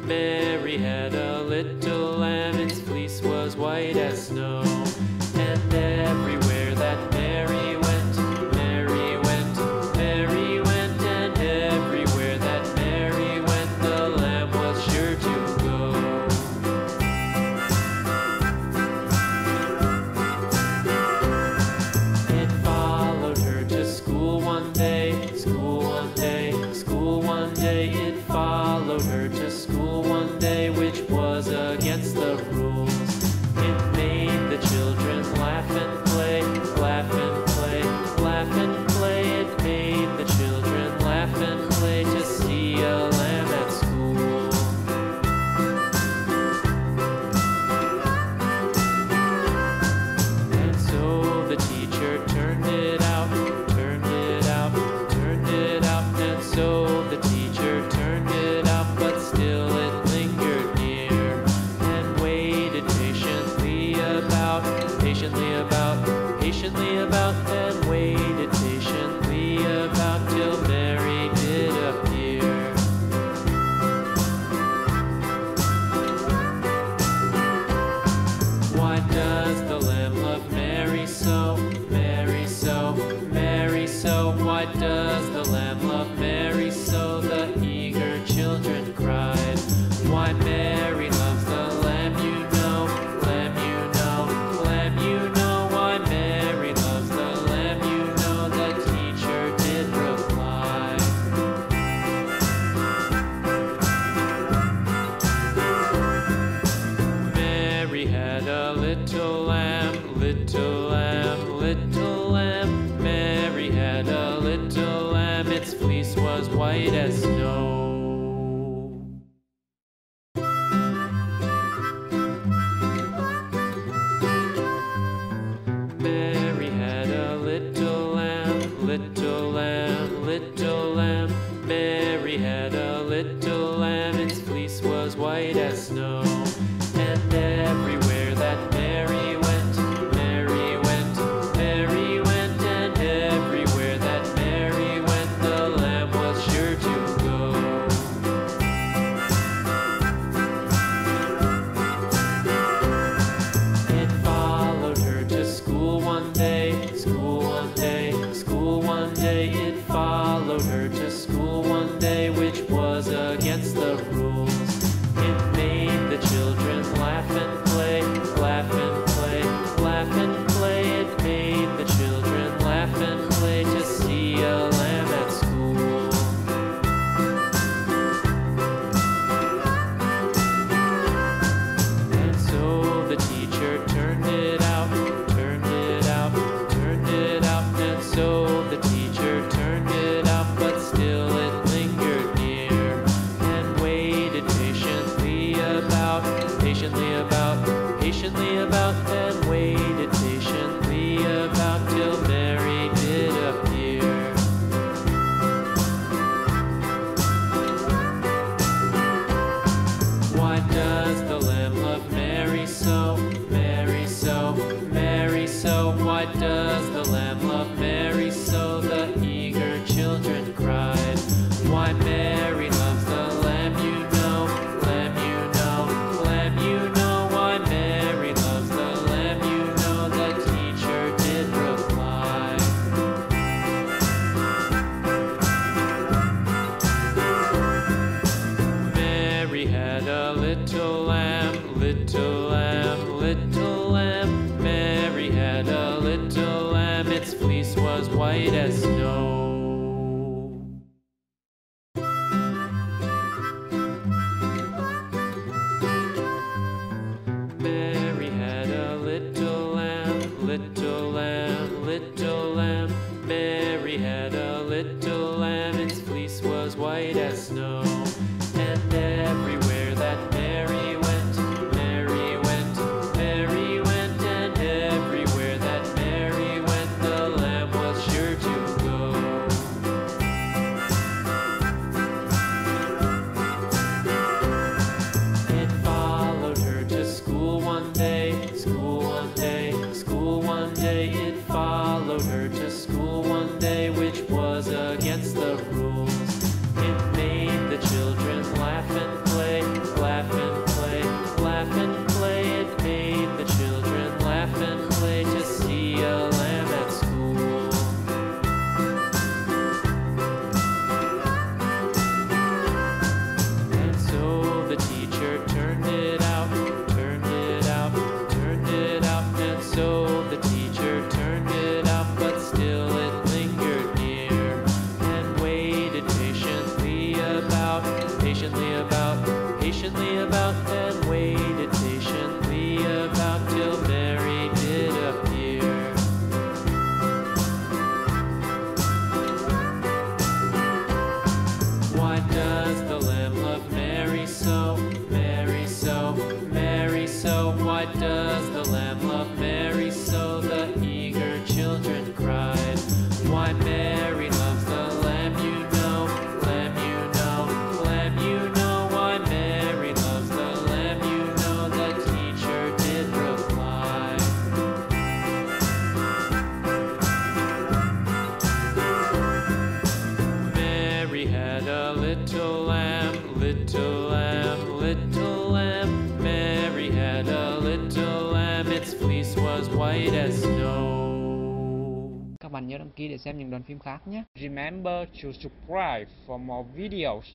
Mary had a little lamb, its fleece was white as snow. And everywhere that Mary went, Mary went, Mary went, and everywhere that Mary went, the lamb was sure to go. It followed her to school one day, school one day, school one day. It followed her to school one day, which was against the rules. It made the children laugh and play, laugh and play, laugh and play. It made the children laugh and play to see a lamb at school. And so the teacher turned it out, turned it out, turned it out. And so the teacher turned it out, but still it lingered near and waited patiently about, patiently about, patiently about, and waited patiently about till Mary did appear. Why does the lamb love Mary so, Mary so, Mary so? Why does the lamb love Mary so? The eager children cried. Why Mary loves the lamb, you know, lamb, you know, lamb, you know. Why Mary loves the lamb, you know, the teacher did reply. Mary had a little lamb, little lamb, little lamb. Mary had a little lamb, its fleece was white as snow. Mary had a little lamb, little lamb, little lamb. Mary had a little lamb, its fleece was white as snow. And everywhere that Mary went, Mary went, Mary went, and everywhere that Mary went, the lamb was sure to go. It followed her to school one day, school one day, school one day. It followed her to school one day, which was against the rules. It made the children patiently about and waited patiently about till Mary did appear. Why does the lamb love Mary so, Mary so, Mary so? Why does the lamb love Mary so? The eager children cried. Why Mary loves the lamb, you know, lamb, you know, lamb, you know. Why Mary loves the lamb, you know, the teacher did reply. Mary had a little lamb, little lamb, little lamb. Mary had a little lamb, its fleece was white as snow. Các bạn nhớ đăng ký để xem những đoạn phim khác nhé. Remember to subscribe for more videos.